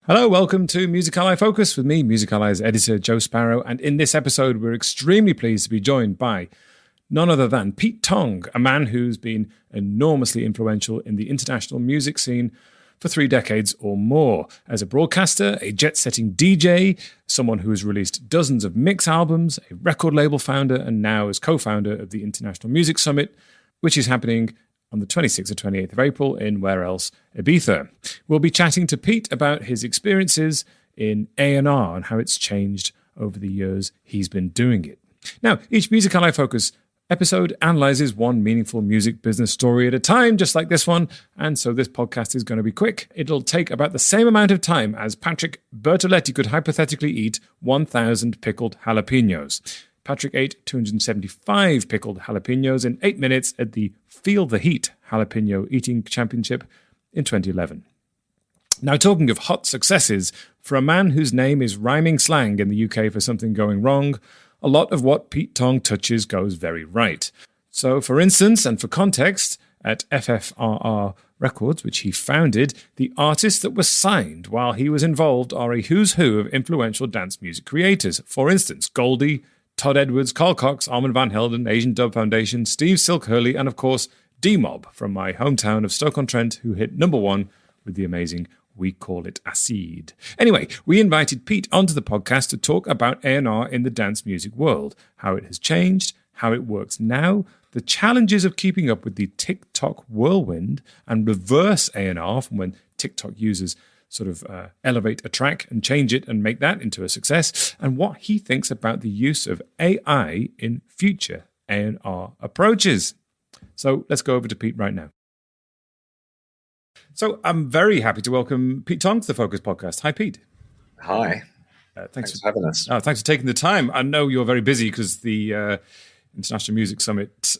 Hello, welcome to Music Ally Focus with me, Music Ally's editor, Joe Sparrow. And in this episode, we're extremely pleased to be joined by none other than Pete Tong, a man who's been enormously influential in the international music scene for 3 decades or more. As a broadcaster, a jet-setting DJ, someone who has released dozens of mix albums, a record label founder, and now as co-founder of the International Music Summit, which is happening on the 26th or 28th of April in where else? Ibiza. We'll be chatting to Pete about his experiences in A&R and how it's changed over the years he's been doing it. Now, each Music Ally Focus episode analyzes one meaningful music business story at a time, just like this one, and so this podcast is going to be quick. It'll take about the same amount of time as Patrick Bertoletti could hypothetically eat 1,000 pickled jalapenos. Patrick ate 275 pickled jalapenos in 8 minutes at the Feel the Heat Jalapeno Eating Championship in 2011. Now, talking of hot successes, for a man whose name is rhyming slang in the UK for something going wrong, a lot of what Pete Tong touches goes very right. So, for instance, and for context, at FFRR Records, which he founded, the artists that were signed while he was involved are a who's who of influential dance music creators. For instance, Goldie, Todd Edwards, Carl Cox, Armand Van Helden, Asian Dub Foundation, Steve Silk Hurley, and of course, D-Mob from my hometown of Stoke-on-Trent, who hit #1 with the amazing We Call It Acid. Anyway, we invited Pete onto the podcast to talk about A&R in the dance music world, how it has changed, how it works now, the challenges of keeping up with the TikTok whirlwind and reverse A&R from when TikTok users sort of elevate a track and change it and make that into a success, and what he thinks about the use of AI in future A&R approaches. So let's go over to Pete right now. So I'm very happy to welcome Pete Tong to the Focus Podcast. Hi, Pete. Hi. Thanks for having us. Thanks for taking the time. I know you're very busy because the International Music Summit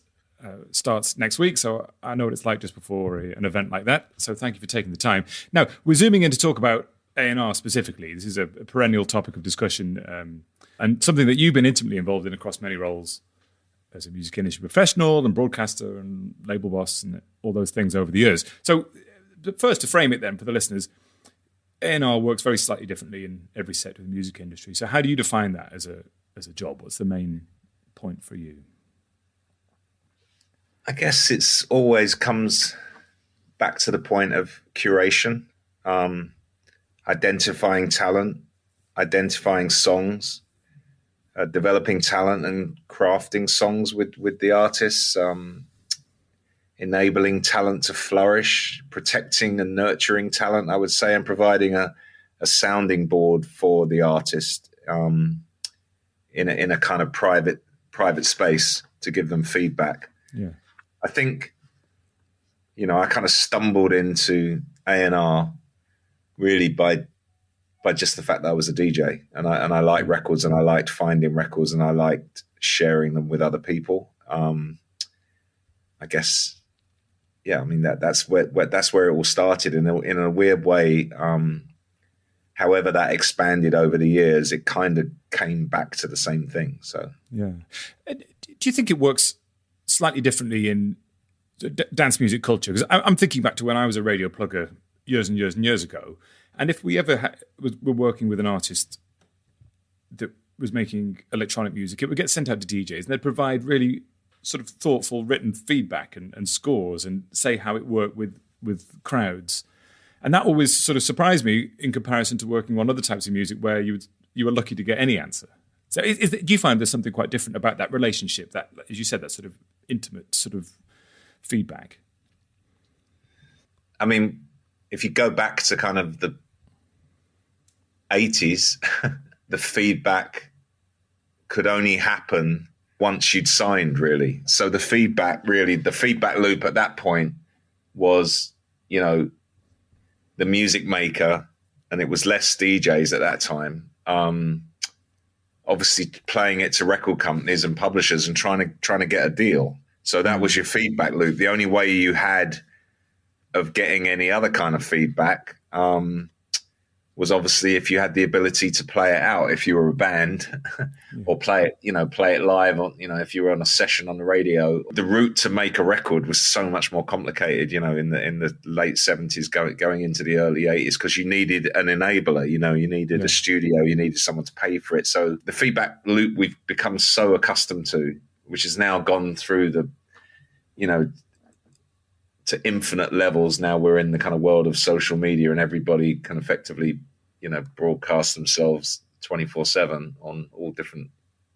starts next week, so I know what it's like just before an event like that. So thank you for taking the time. Now, we're zooming in to talk about A&R specifically. This is a perennial topic of discussion and something that you've been intimately involved in across many roles as a music industry professional and broadcaster and label boss and all those things over the years. So first, to frame it then for the listeners, A&R works very slightly differently in every sector of the music industry. So how do you define that as a job? What's the main point for you? I guess it's always comes back to the point of curation, identifying talent, identifying songs, developing talent and crafting songs with the artists, enabling talent to flourish, protecting and nurturing talent, I would say, and providing a sounding board for the artist in a kind of private space to give them feedback. Yeah. I think, I kind of stumbled into A&R really by just the fact that I was a DJ and I liked records and I liked finding records and I liked sharing them with other people. I guess, that's where it all started in a weird way. However that expanded over the years, it kind of came back to the same thing. So yeah, do you think it works slightly differently in dance music culture? Because I'm thinking back to when I was a radio plugger years and years and years ago, and if we ever were working with an artist that was making electronic music, it would get sent out to DJs and they'd provide really sort of thoughtful written feedback and scores and say how it worked with crowds. And that always sort of surprised me in comparison to working on other types of music where you were lucky to get any answer. So do you find there's something quite different about that relationship, that, as you said, that sort of intimate sort of feedback? I mean, if you go back to kind of the 80s, the feedback could only happen once you'd signed, really. So the feedback loop at that point was, the music maker, and it was less DJs at that time, obviously playing it to record companies and publishers and trying to get a deal. So that was your feedback loop. The only way you had of getting any other kind of feedback was obviously if you had the ability to play it out, if you were a band, or play it live, or if you were on a session on the radio. The route to make a record was so much more complicated, in the late 70s going into the early 80s, because you needed an enabler. You needed a studio, you needed someone to pay for it. So the feedback loop we've become so accustomed to, which has now gone through the to infinite levels. Now we're in the kind of world of social media, and everybody can effectively, broadcast themselves 24/7 on all different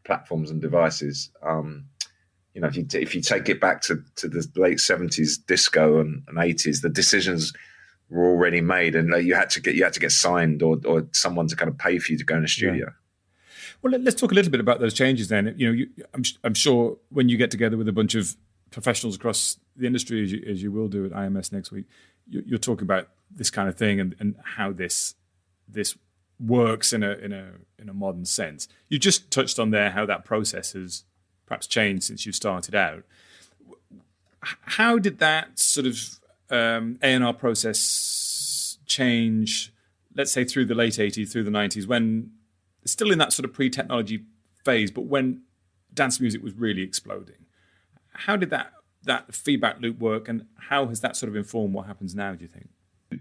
platforms and devices. If you take it back to the late 70s disco and 80s, the decisions were already made, and you had to get signed or someone to kind of pay for you to go in a studio. Yeah. Well, let's talk a little bit about those changes then. I'm sure when you get together with a bunch of professionals across the industry, as you will do at IMS next week, you're talking about this kind of thing and how this works in a modern sense. You just touched on there how that process has perhaps changed since you started out. How did that sort of A&R process change, let's say through the late 80s, through the 90s, when still in that sort of pre-technology phase, but when dance music was really exploding? How did that feedback loop work, and how has that sort of informed what happens now, do you think?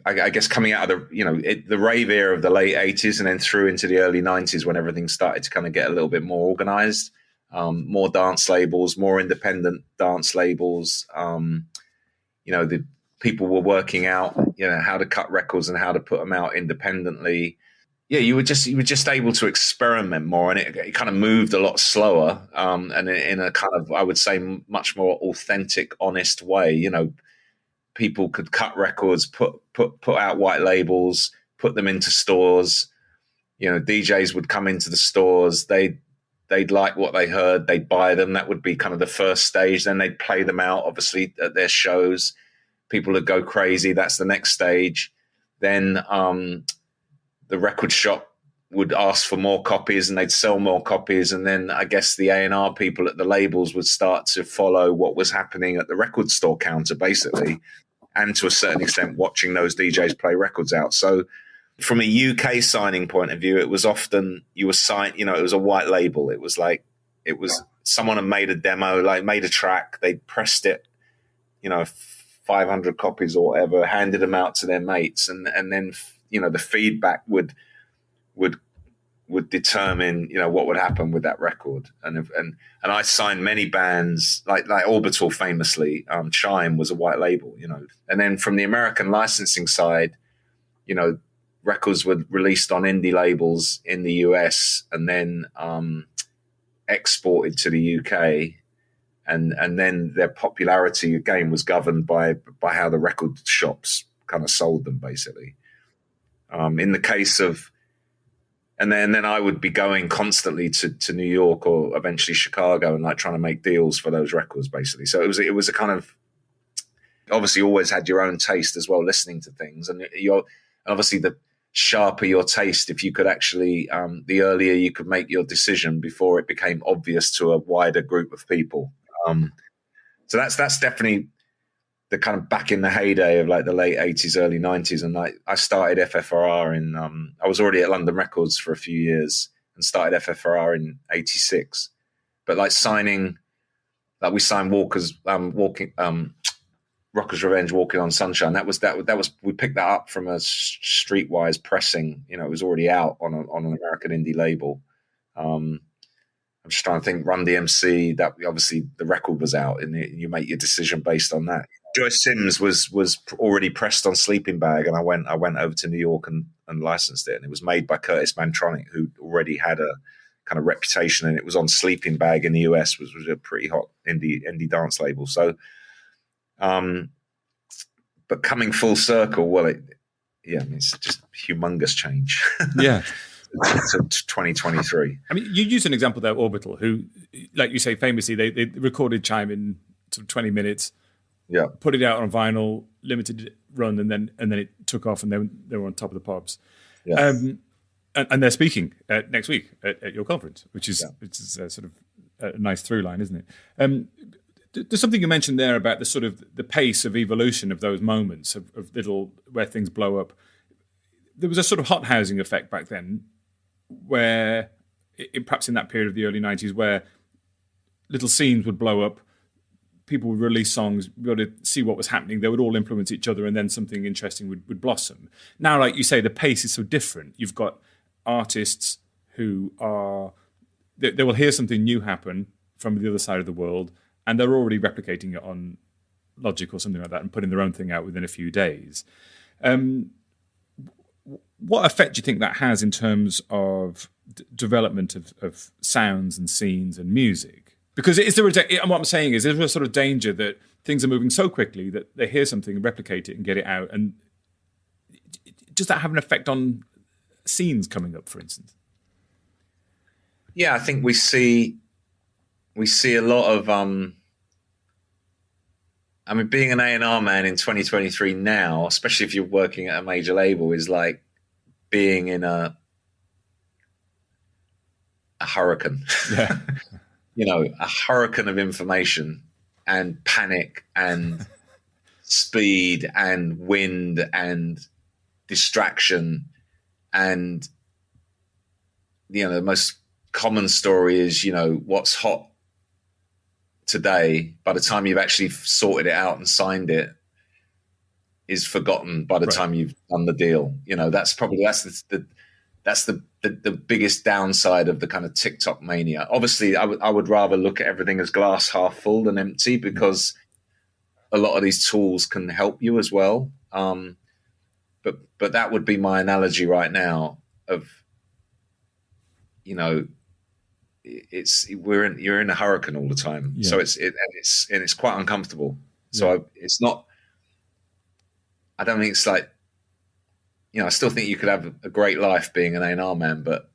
I guess coming out of the rave era of the late 80s and then through into the early 90s, when everything started to kind of get a little bit more organized, more dance labels, more independent dance labels. The people were working out, how to cut records and how to put them out independently. Yeah, you were just able to experiment more, and it kind of moved a lot slower, and in a kind of, I would say, much more authentic, honest way. People could cut records, put out white labels, put them into stores. DJs would come into the stores. They'd like what they heard. They'd buy them. That would be kind of the first stage. Then they'd play them out, obviously, at their shows. People would go crazy. That's the next stage. Then the record shop would ask for more copies, and they'd sell more copies. And then I guess the A&R people at the labels would start to follow what was happening at the record store counter, basically, and to a certain extent watching those DJs play records out. So from a UK signing point of view, it was often you were signed, it was a white label. It was someone had made a demo, made a track, they pressed it, 500 copies or whatever, handed them out to their mates, and then the feedback would determine what would happen with that record. And I signed many bands like Orbital, famously. Chime was a white label, and then from the American licensing side, records were released on indie labels in the US and then exported to the UK. And then their popularity again was governed by how the record shops kind of sold them, basically. In the case of, and then I would be going constantly to New York or eventually Chicago and trying to make deals for those records, basically. So it was a kind of, obviously always had your own taste as well, listening to things, and obviously the sharper your taste, if you could actually, the earlier you could make your decision before it became obvious to a wider group of people. So that's definitely the kind of back in the heyday of the late 80s, early 90s. And I started FFRR in, I was already at London Records for a few years and started FFRR in 86. But signing, we signed Rockers Revenge, Walking on Sunshine. That was, we picked that up from a Streetwise pressing, it was already out on an American indie label. I'm just trying to think, Run DMC, that obviously the record was out and you make your decision based on that. Joyce Sims was already pressed on Sleeping Bag, and I went over to New York and licensed it, and it was made by Curtis Mantronic, who already had a kind of reputation, and it was on Sleeping Bag in the US, which was a pretty hot indie dance label. So, but coming full circle, it's just humongous change. Yeah. To 2023. I mean, you use an example there, Orbital, who, like you say, famously, they recorded Chime in sort of 20 minutes, put it out on vinyl, limited run, and then it took off, and they were on top of the pops. Yeah. And they're speaking next week at your conference, which is sort of a nice through line, isn't it? There's something you mentioned there about the sort of the pace of evolution of those moments of little where things blow up. there was a sort of hot housing effect back then, where perhaps in that period of the early 90s, where little scenes would blow up, people would release songs, be able to see what was happening. They would all influence each other, and then something interesting would blossom. Now, like you say, the pace is so different. You've got artists who are, they will hear something new happen from the other side of the world, and they're already replicating it on Logic or something like that and putting their own thing out within a few days. What effect do you think that has in terms of development of sounds and scenes and music? Because what I'm saying is, there a sort of danger that things are moving so quickly that they hear something and replicate it and get it out, and does that have an effect on scenes coming up, for instance? Yeah, I think we see a lot of being an A&R man in 2023 now, especially if you're working at a major label, is like being in a hurricane. Yeah. A hurricane of information and panic and speed and wind and distraction. And, the most common story is, what's hot today, by the time you've actually sorted it out and signed it, is forgotten by the time you've done the deal. That's the biggest downside of the kind of TikTok mania. Obviously, I would rather look at everything as glass half full than empty, because a lot of these tools can help you as well. But that would be my analogy right now of, you're in a hurricane all the time. Yeah. So it's quite uncomfortable. So it's not, I don't think it's like, I still think you could have a great life being an A&R man, but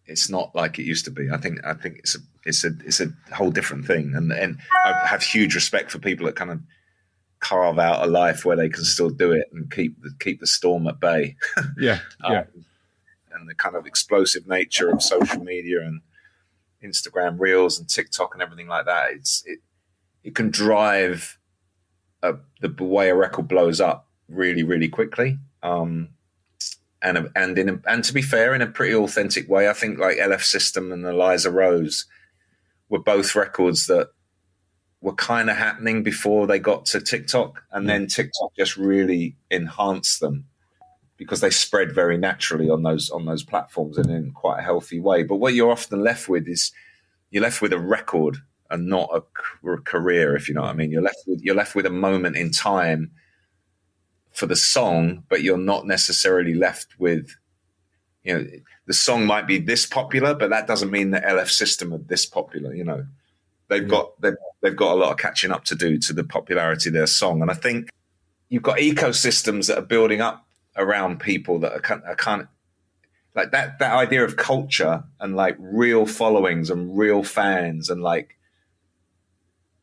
it's not like it used to be. I think it's a whole different thing. And I have huge respect for people that kind of carve out a life where they can still do it and keep the storm at bay. Yeah. And the kind of explosive nature of social media and Instagram Reels and TikTok and everything like that, it can drive the way a record blows up really, really quickly. And to be fair, in a pretty authentic way. I think like LF System and Eliza Rose were both records that were kind of happening before they got to TikTok, and then TikTok just really enhanced them because they spread very naturally on those platforms and in quite a healthy way. But what you're often left with is you're left with a record and not a career, if you know what I mean. You're left with a moment in time for the song, but you're not necessarily left with, the song might be this popular, but that doesn't mean that LF System are this popular. They've got a lot of catching up to do to the popularity of their song. And I think you've got ecosystems that are building up around people that are kind of like that idea of culture and like real followings and real fans and like,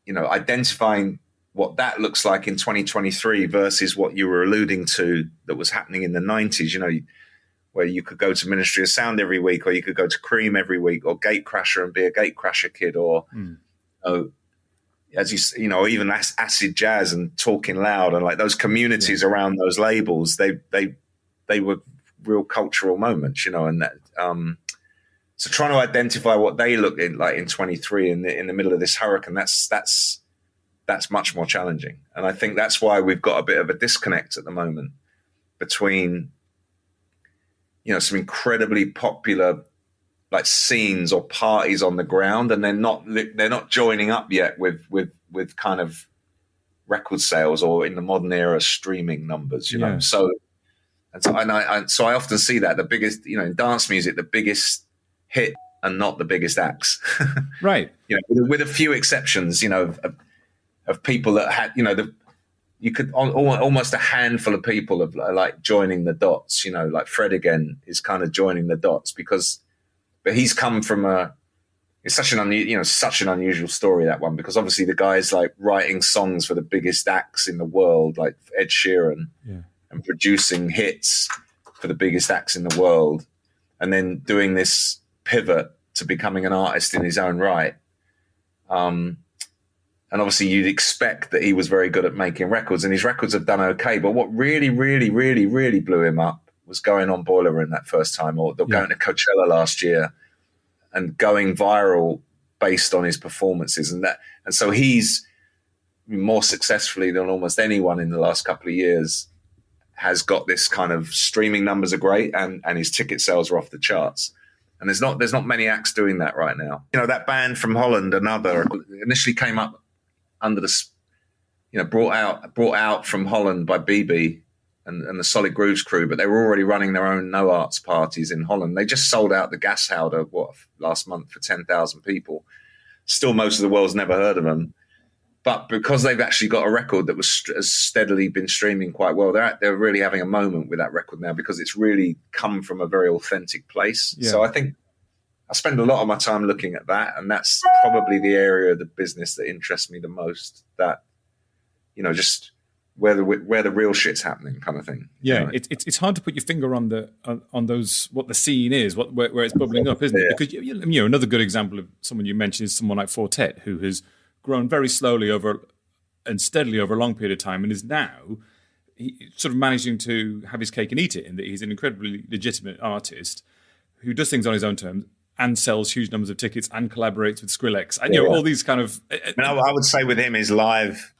identifying what that looks like in 2023 versus what you were alluding to that was happening in the 90s, where you could go to Ministry of Sound every week, or you could go to Cream every week, or Gatecrasher and be a Gatecrasher kid, or as or even acid jazz and Talking Loud, and like those communities around those labels, they were real cultural moments, and that. So trying to identify what they look like in 23 in the middle of this hurricane, that's much more challenging. And I think that's why we've got a bit of a disconnect at the moment between, some incredibly popular like scenes or parties on the ground, and they're not joining up yet with kind of record sales, or in the modern era streaming numbers, you know. So I often see that the biggest, in dance music, the biggest hit and not the biggest acts, right? With a few exceptions, of people that had, you could almost a handful of people of like joining the dots, like Fred again is kind of joining the dots but he's come from it's such an unusual story, that one, because obviously the guy's like writing songs for the biggest acts in the world, like Ed Sheeran, and producing hits for the biggest acts in the world, and then doing this pivot to becoming an artist in his own right. And obviously you'd expect that he was very good at making records, and his records have done okay. But what really, really, really, really blew him up was going on Boiler Room that first time, or going to Coachella last year and going viral based on his performances. And so he's more successfully than almost anyone in the last couple of years has got this kind of streaming numbers are great and his ticket sales are off the charts. And there's not many acts doing that right now. You know, that band from Holland, Another, initially came up under the, brought out from Holland by BB and the Solid Grooves crew, but they were already running their own no arts parties in Holland. They just sold out the Gashouder last month for 10,000 people. Still, most of the world's never heard of them. But because they've actually got a record that has steadily been streaming quite well, they're really having a moment with that record now because it's really come from a very authentic place. Yeah. So I think I spend a lot of my time looking at that, and that's probably the area of the business that interests me the most. That, just where the real shit's happening, kind of thing. Yeah, it's hard to put your finger on those what the scene is, where it's bubbling up, isn't it? Because another good example of someone you mentioned is someone like Fortet, who has grown very slowly and steadily over a long period of time, and is now sort of managing to have his cake and eat it, in that he's an incredibly legitimate artist who does things on his own terms and sells huge numbers of tickets and collaborates with Skrillex and all these kind of. I would say with him, his live.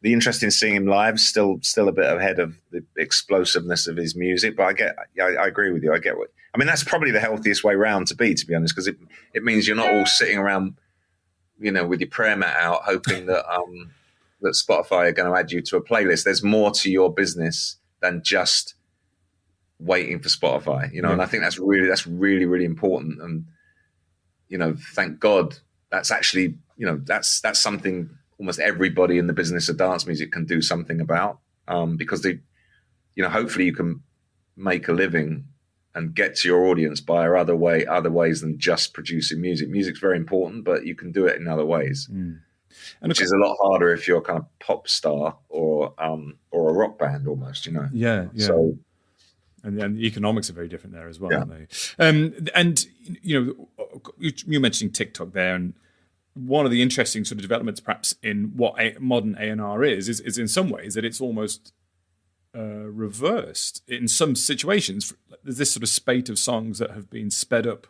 The interest in seeing him live still a bit ahead of the explosiveness of his music, but I agree with you. That's probably the healthiest way round to be honest, because it means you're not all sitting around, with your prayer mat out, hoping that that Spotify are going to add you to a playlist. There's more to your business than just waiting for Spotify, and I think that's really, really important. And, thank God that's actually, that's something almost everybody in the business of dance music can do something about, because hopefully you can make a living and get to your audience by other ways than just producing music. Music's very important, but you can do it in other ways, which is a lot harder if you're a kind of pop star or a rock band almost, Yeah. So, and the economics are very different there as well, aren't they? And you mentioning TikTok there, and one of the interesting sort of developments, perhaps, in what modern A&R is in some ways that it's almost reversed in some situations. There's this sort of spate of songs that have been sped up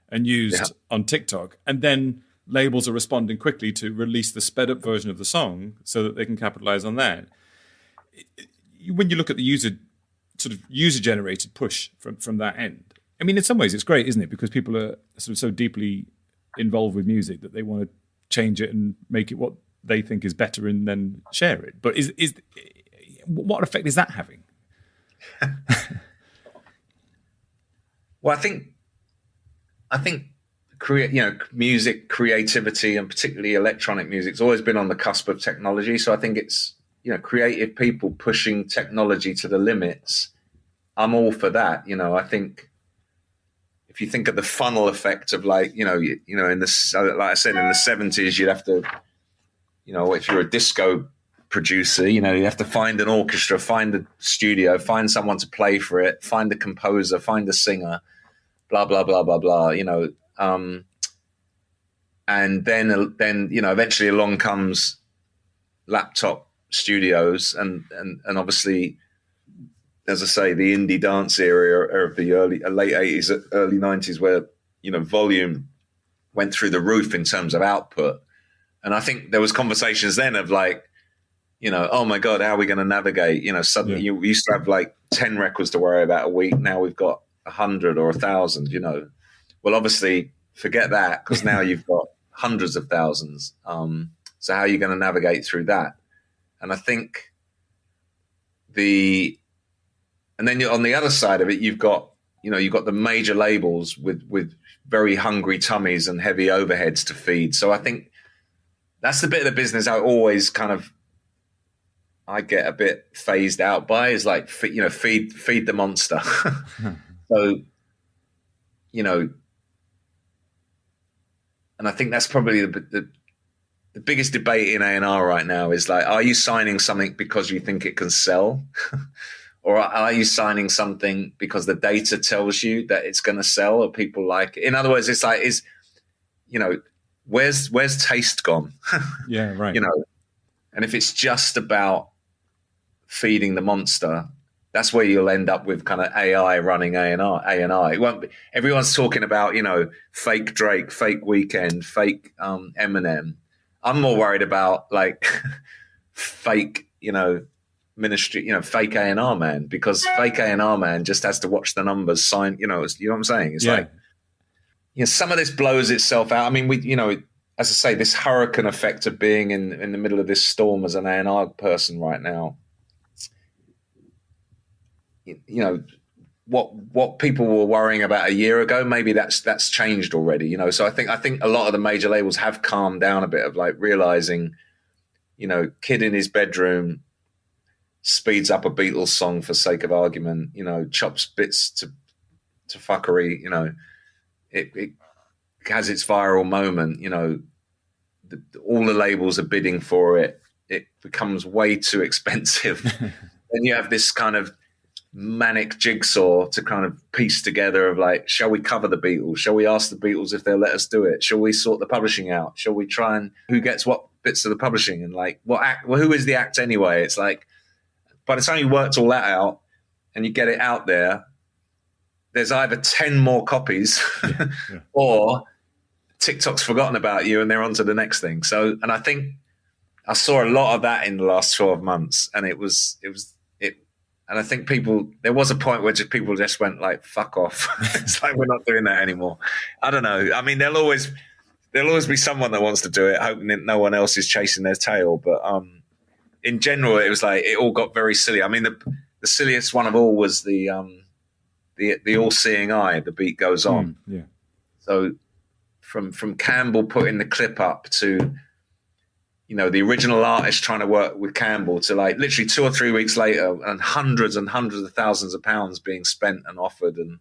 and used on TikTok, and then labels are responding quickly to release the sped up version of the song so that they can capitalize on that. When you look at the user generated push from that end, in some ways it's great, isn't it? Because people are sort of so deeply involved with music that they want to change it and make it what they think is better and then share it. But is what effect is that having? Well, I think music creativity, and particularly electronic music, has always been on the cusp of technology. So I think it's, creative people pushing technology to the limits. I'm all for that. I think if you think of the funnel effect of like I said, in the 70s, you'd have to, if you're a disco producer, you have to find an orchestra, find a studio, find someone to play for it, find a composer, find a singer, blah, blah, blah, blah, blah, and then eventually along comes laptop studios and obviously, as I say, the indie dance era of the late 80s, early 90s, where, volume went through the roof in terms of output. And I think there was conversations then of like, oh my God, how are we going to navigate? Suddenly you used to have like 10 records to worry about a week. Now we've got 100 or 1,000, Well, obviously forget that, because now you've got hundreds of thousands. So how are you going to navigate through that? And I think and then on the other side of it, you've got the major labels with very hungry tummies and heavy overheads to feed. So I think that's the bit of the business I always I get a bit phased out by, is like, feed the monster. So, and I think that's probably the biggest debate in A&R right now is like, are you signing something because you think it can sell? Or are you signing something because the data tells you that it's going to sell or people like it? In other words, it's like, where's taste gone? Yeah, right. And if it's just about feeding the monster, that's where you'll end up with kind of AI running A&R. It won't be, everyone's talking about, fake Drake, fake Weeknd, fake Eminem. I'm more worried about like fake, ministry, fake A&R man, because fake A&R man just has to watch the numbers sign, you know what I'm saying? It's like, some of this blows itself out. I mean, as I say, this hurricane effect of being in the middle of this storm as an A&R person right now, what people were worrying about a year ago, maybe that's changed already. So I think a lot of the major labels have calmed down a bit of like realizing, kid in his bedroom speeds up a Beatles song for sake of argument, chops bits to fuckery, it has its viral moment, all the labels are bidding for it. It becomes way too expensive. Then you have this kind of manic jigsaw to kind of piece together of like, shall we cover the Beatles? Shall we ask the Beatles if they'll let us do it? Shall we sort the publishing out? Shall we try and who gets what bits of the publishing? And like, who is the act anyway? It's like, by the time you worked all that out and you get it out there, there's either 10 more copies or TikTok's forgotten about you and they're on to the next thing. So, and I think I saw a lot of that in the last 12 months, and it. And I think there was a point where people just went like, fuck off. It's like, we're not doing that anymore. I don't know. I mean, there'll always be someone that wants to do it, hoping that no one else is chasing their tail. But in general, it was like, it all got very silly. I mean, the silliest one of all was the all-seeing eye, the beat goes on. So from Campbell putting the clip up to, the original artist trying to work with Campbell to like literally 2 or 3 weeks later, and hundreds of thousands of pounds being spent and offered. And,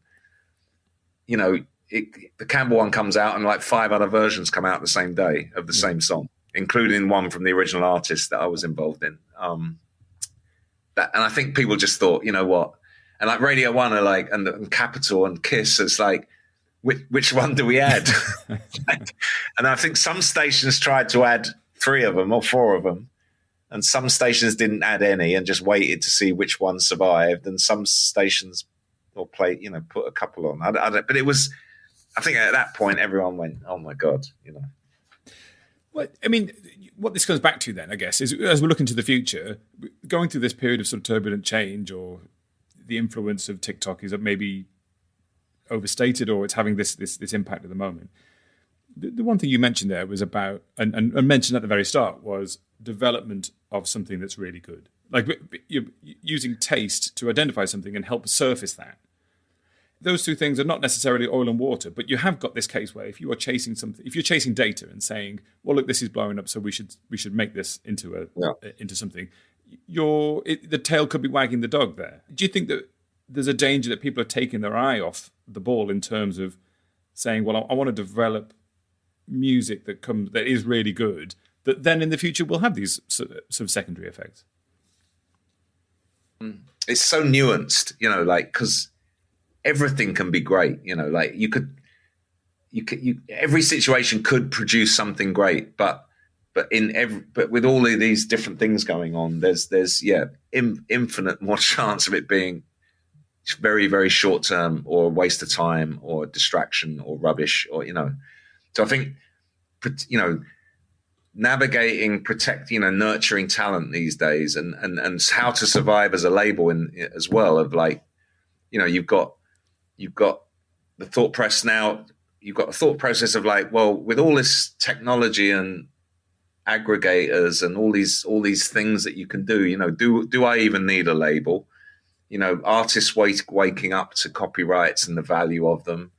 the Campbell one comes out and like 5 other versions come out the same day of the same song, including one from the original artist that I was involved in. And I think people just thought, you know what? And like Radio 1 are like, and Capital and Kiss, it's like, which one do we add? And I think some stations tried to add 3 of them or 4 of them, and some stations didn't add any and just waited to see which one survived, and some stations or put a couple on. But it was, I think at that point everyone went, oh my God, Well, I mean, what this comes back to then, I guess, is as we're looking to the future, going through this period of sort of turbulent change, or the influence of TikTok is maybe overstated, or it's having this impact at the moment. The one thing you mentioned there was about, and mentioned at the very start, was development of something that's really good. Like you're using taste to identify something and help surface that. Those two things are not necessarily oil and water, but you have got this case where if you are chasing something, if you're chasing data and saying, well, look, this is blowing up, so we should make this into something, the tail could be wagging the dog there. Do you think that there's a danger that people are taking their eye off the ball in terms of saying, well, I want to develop music that is really good, that then in the future will have these sort of secondary effects? It's so nuanced, because everything can be great, like you could every situation could produce something great, but with all of these different things going on, there's infinite more chance of it being very, very short term, or a waste of time, or distraction, or rubbish, or So I think navigating, nurturing talent these days, and how to survive as a label as well. Of like, you've got the thought process now. You've got a thought process of like, well, with all this technology and aggregators and all these things that you can do, do I even need a label? Artists waking up to copyrights and the value of them.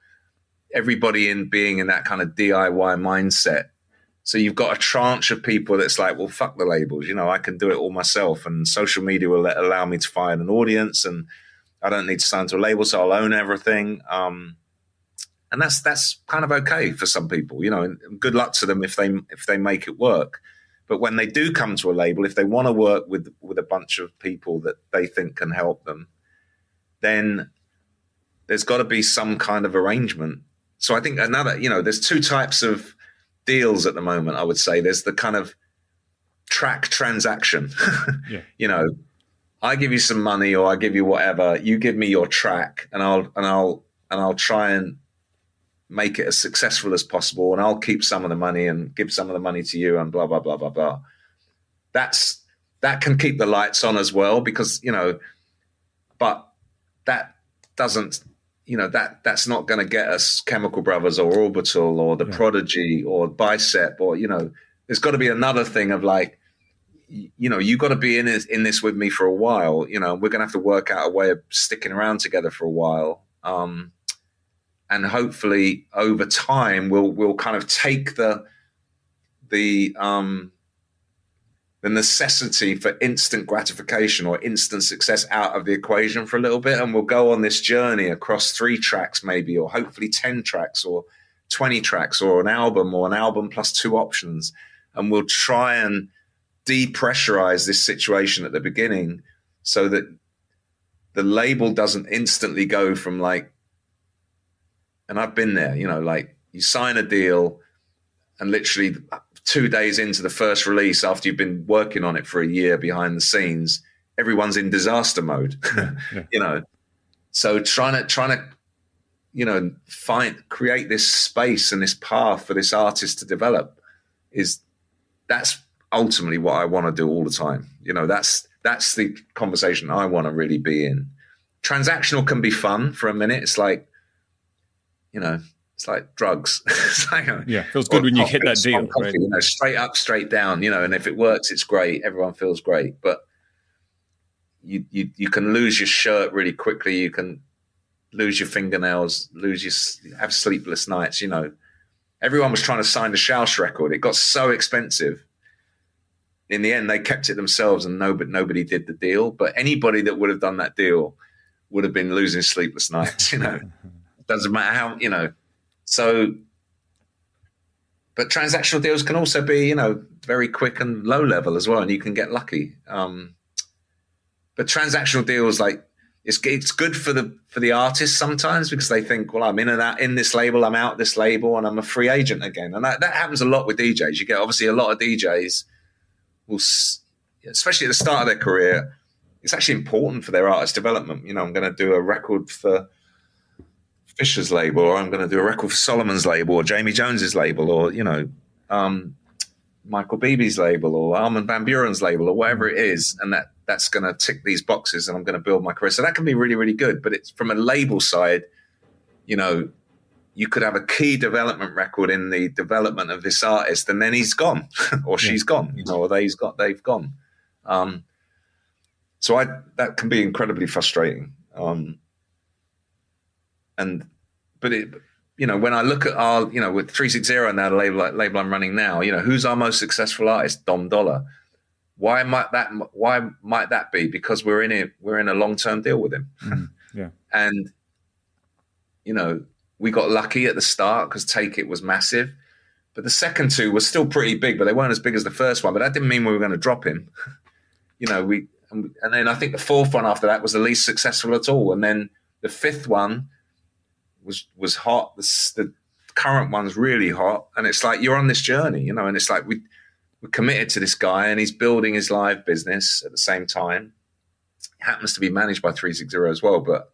Everybody being in that kind of DIY mindset. So you've got a tranche of people that's like, well, fuck the labels. I can do it all myself, and social media will allow me to find an audience, and I don't need to sign to a label, so I'll own everything. And that's kind of okay for some people, and good luck to them if they make it work. But when they do come to a label, if they want to work with a bunch of people that they think can help them, then there's got to be some kind of arrangement. So I think there's 2 types of deals at the moment, I would say. There's the kind of track transaction, I give you some money or I give you whatever, you give me your track, and I'll try and make it as successful as possible, and I'll keep some of the money and give some of the money to you, and blah blah blah blah blah. That can keep the lights on as well, because but that doesn't, that's not going to get us Chemical Brothers or Orbital or the Prodigy or Bicep, or there's got to be another thing of like, you got to be in this with me for a while. We're going to have to work out a way of sticking around together for a while. And hopefully over time we'll kind of take the necessity for instant gratification or instant success out of the equation for a little bit, and we'll go on this journey across 3 tracks maybe, or hopefully 10 tracks or 20 tracks, or an album plus 2 options, and we'll try and depressurize this situation at the beginning so that the label doesn't instantly go from like, and I've been there, like you sign a deal and literally 2 days into the first release, after you've been working on it for a year behind the scenes, everyone's in disaster mode. So trying to create this space and this path for this artist to develop, that's ultimately what I want to do all the time. That's the conversation I want to really be in. Transactional can be fun for a minute. It's like, it's like drugs. It's like, feels good when you hit that deal, coffee, right? Straight up, straight down, and if it works, it's great. Everyone feels great, but you can lose your shirt really quickly. You can lose your fingernails, have sleepless nights. Everyone was trying to sign the Schaus record. It got so expensive. In the end, they kept it themselves, and nobody did the deal. But anybody that would have done that deal would have been losing sleepless nights. Doesn't matter how, So, but transactional deals can also be, very quick and low level as well, and you can get lucky. But transactional deals, like it's good for the artist sometimes, because they think, well, I'm in and out in this label, I'm out this label, and I'm a free agent again. And that happens a lot with DJs. You get obviously a lot of DJs will, especially at the start of their career, it's actually important for their artist development. I'm going to do a record for Fisher's label, or I'm going to do a record for Solomon's label, or Jamie Jones's label, or Michael Beebe's label, or Armin van Buren's label, or whatever it is, and that's going to tick these boxes, and I'm going to build my career. So that can be really, really good. But it's from a label side, you could have a key development record in the development of this artist, and then he's gone, or she's gone, or they've gone. So that can be incredibly frustrating. But when I look at our, with 360 now, the label I'm running now, who's our most successful artist? Dom Dollar. Why might that be? Because we're in a long-term deal with him. And, we got lucky at the start because Take It was massive, but the second 2 were still pretty big, but they weren't as big as the first one. But that didn't mean we were going to drop him. And then I think the 4th one after that was the least successful at all. And then the 5th one was hot. The current one's really hot, and it's like you're on this journey, and it's like we're committed to this guy, and he's building his live business at the same time. It happens to be managed by 360 as well, but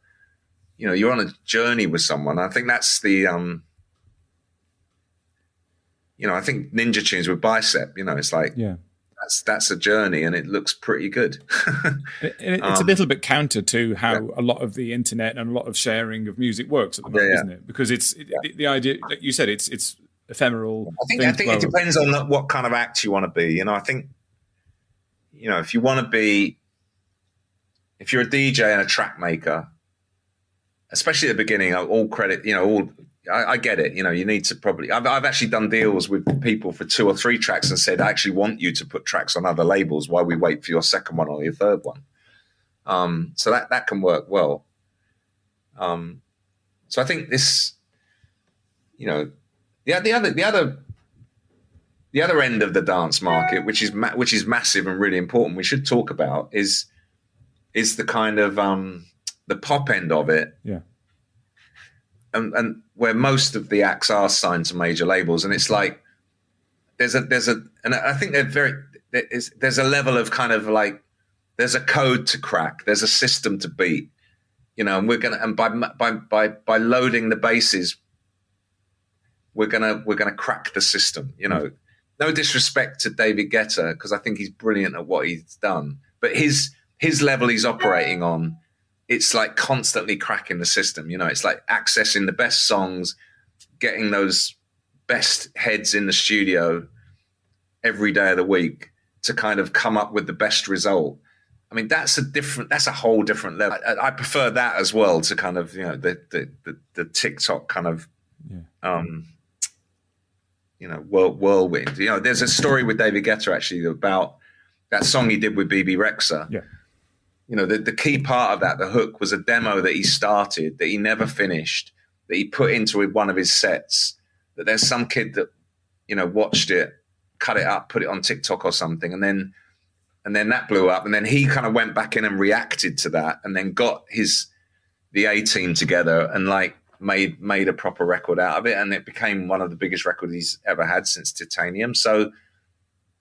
you're on a journey with someone. I think that's the I think Ninja Tunes with Bicep, it's like that's a journey, and it looks pretty good. It's a little bit counter to how a lot of the internet and a lot of sharing of music works at the moment, isn't it? Because the idea, like you said, it's ephemeral. I think it depends on what kind of act you want to be. I think, if you want to be, if you're a DJ and a track maker, especially at the beginning, all credit, I get it. You need to probably. I've actually done deals with people for 2 or 3 tracks and said, I actually want you to put tracks on other labels while we wait for your second one or your third one. So that can work well. So I think this, the other end of the dance market, which is massive and really important, we should talk about is the kind of the pop end of it. Yeah. And where most of the acts are signed to major labels, and it's like and I think there's a level of kind of like there's a code to crack. There's a system to beat, and by loading the bases, we're gonna crack the system. No disrespect to David Guetta, because I think he's brilliant at what he's done, but his level he's operating on, it's like constantly cracking the system. It's like accessing the best songs, getting those best heads in the studio every day of the week to kind of come up with the best result. I mean, that's a whole different level. I prefer that as well to kind of, the TikTok kind of, whirlwind. There's a story with David Guetta actually about that song he did with BB Rexha. Yeah. The key part of that, the hook, was a demo that he started that he never finished, that he put into one of his sets, that there's some kid that, watched it, cut it up, put it on TikTok or something. And then that blew up. And then he kind of went back in and reacted to that, and then got the A-team together and like made a proper record out of it. And it became one of the biggest records he's ever had since Titanium. So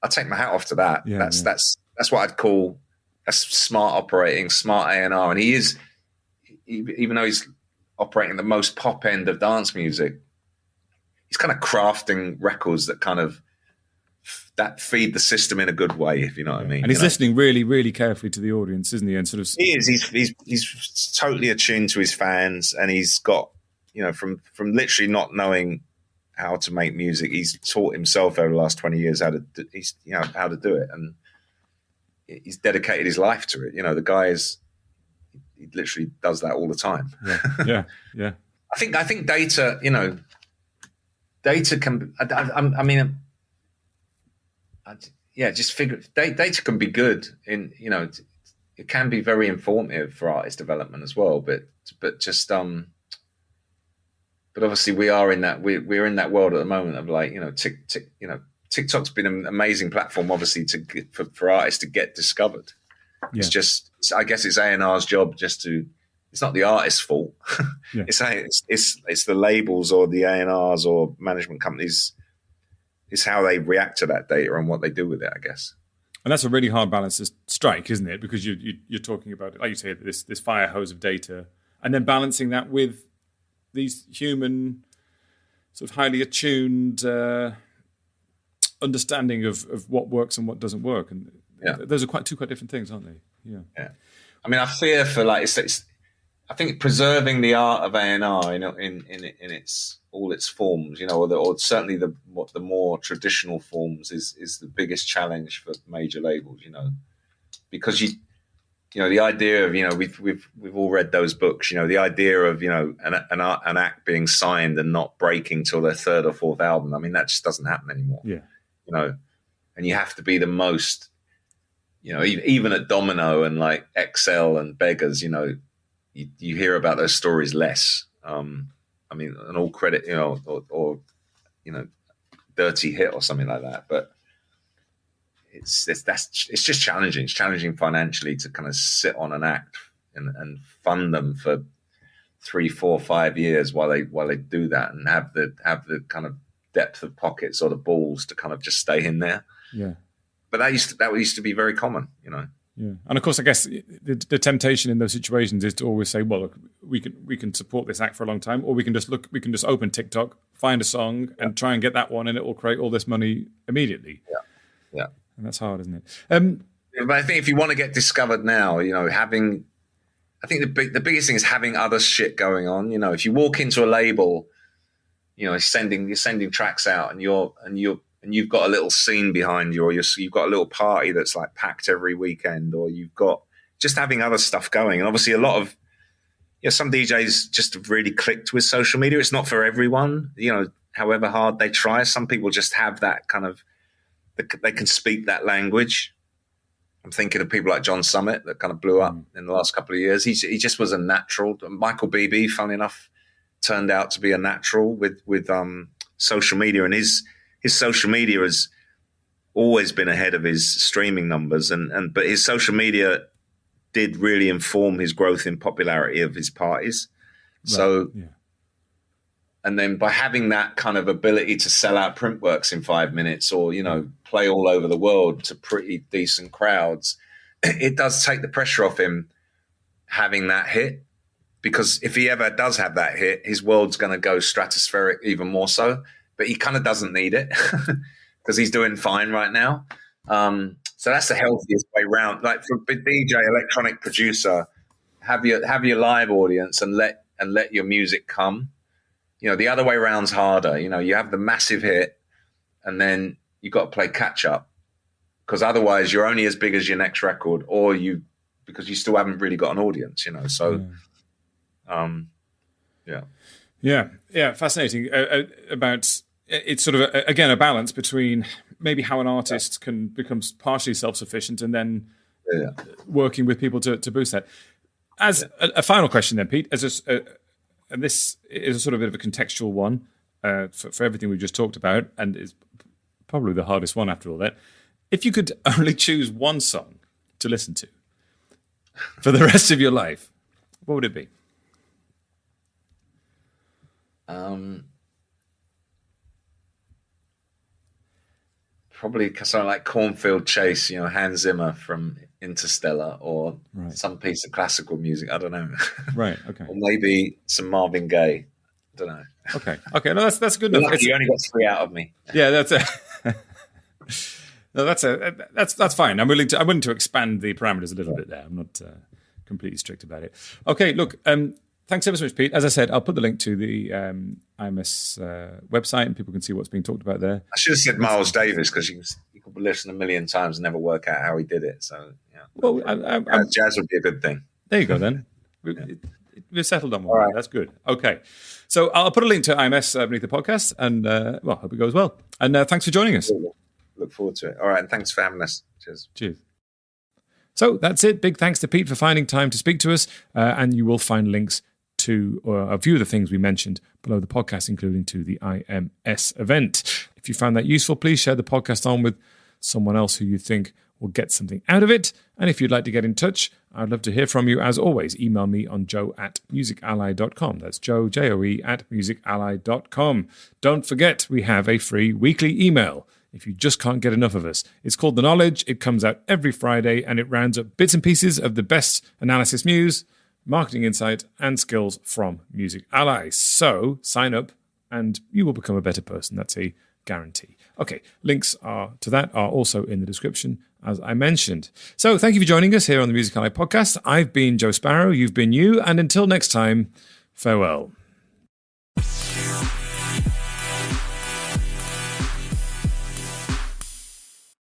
I take my hat off to that. Yeah, that's what I'd call a smart operating, smart A&R. And he is, even though he's operating the most pop end of dance music, he's kind of crafting records that kind of that feed the system in a good way, if you know what I mean. And he's listening really, really carefully to the audience, isn't he? And sort of he is. He's totally attuned to his fans, and he's got, from literally not knowing how to make music, he's taught himself over the last 20 years how to do it, and he's dedicated his life to it. The guy he literally does that all the time. Yeah. I think data, data can. Just figure data can be good in, it can be very informative for artist development as well. But obviously we're in that world at the moment of like, TikTok's been an amazing platform, obviously, for artists to get discovered. Yeah. It's just, I guess it's A&R's job it's not the artist's fault. Yeah. It's the labels or the A&Rs or management companies. It's how they react to that data and what they do with it, I guess. And that's a really hard balance to strike, isn't it? Because you're talking about, like you say, this fire hose of data, and then balancing that with these human, sort of highly attuned understanding of what works and what doesn't work. And those are two quite different things, aren't they? Yeah. I mean, I fear for I think preserving the art of A&R in its all its forms, or certainly the more traditional forms is the biggest challenge for major labels, because the idea of, we've all read those books, the idea of, an act being signed and not breaking till their third or fourth album. I mean, that just doesn't happen anymore. Yeah. And you have to be the most, even at Domino and like XL and Beggars, you hear about those stories less. I mean, an all credit, or Dirty Hit or something like that. But it's just challenging. It's challenging financially to kind of sit on an act and fund them for 3, 4, 5 years while they do that, and have the kind of depth of pockets or the balls to kind of just stay in there. Yeah. But that used to be be very common, Yeah, and of course, I guess the temptation in those situations is to always say, "Well, look, we can support this act for a long time, or we can just open TikTok, find a song, and try and get that one, and it will create all this money immediately." Yeah, and that's hard, isn't it? But I think if you want to get discovered now, I think the biggest thing is having other shit going on. If you walk into a label, you're sending tracks out, and you've got a little scene behind you, or you've got a little party that's like packed every weekend, or you've got just having other stuff going. And obviously a lot of, some DJs just have really clicked with social media. It's not for everyone, however hard they try. Some people just have that kind of, they can speak that language. I'm thinking of people like John Summit that kind of blew up in the last couple of years. He just was a natural. Michael Beebe, funnily enough, turned out to be a natural with social media, and his social media has always been ahead of his streaming numbers, but his social media did really inform his growth in popularity of his parties. Right. So, and then by having that kind of ability to sell out Printworks in 5 minutes, or play all over the world to pretty decent crowds, it does take the pressure off him having that hit, because if he ever does have that hit, his world's going to go stratospheric even more so. But he kind of doesn't need it because he's doing fine right now. So that's the healthiest way round. Like for a DJ, electronic producer, have your live audience and let your music come. You know, the other way round's harder. You know, you have the massive hit, and then you got to play catch up, because otherwise you're only as big as your next record, because you still haven't really got an audience. You know, so yeah, fascinating. About it's sort of again a balance between maybe how an artist can become partially self-sufficient and then working with people to boost that. As a final question then, Pete, and this is a sort of a bit of a contextual one for everything we've just talked about, and is probably the hardest one after all that. If you could only choose one song to listen to for the rest of your life, what would it be? Probably something like Cornfield Chase, you know, Hans Zimmer from Interstellar, or some piece of classical music. I don't know. Right. Okay. Or maybe some Marvin Gaye. I don't know. Okay. No, that's good enough. You only got 3 out of me. Yeah, that's it. No, that's fine. I'm willing to expand the parameters a little bit there. I'm not completely strict about it. Okay. Look. Thanks ever so much, Pete. As I said, I'll put the link to the IMS website, and people can see what's being talked about there. I should have said Miles Davis, because you could listen a million times and never work out how he did it. So, yeah. Well, jazz would be a good thing. There you go, then. We've settled on one. Right. That's good. Okay. So I'll put a link to IMS beneath the podcast, and, hope it goes well. And thanks for joining us. Look forward to it. All right, and thanks for having us. Cheers. So that's it. Big thanks to Pete for finding time to speak to us, and you will find links to a few of the things we mentioned below the podcast, including to the IMS event. If you found that useful, please share the podcast on with someone else who you think will get something out of it. And if you'd like to get in touch, I'd love to hear from you. As always, email me on joe@musically.com. That's Joe, Joe, @musically.com. Don't forget, we have a free weekly email if you just can't get enough of us. It's called The Knowledge. It comes out every Friday, and it rounds up bits and pieces of the best analysis news, marketing insight, and skills from Music Ally. So sign up and you will become a better person. That's a guarantee. Okay, links to that are also in the description, as I mentioned. So thank you for joining us here on the Music Ally podcast. I've been Joe Sparrow, you've been you, and until next time, farewell.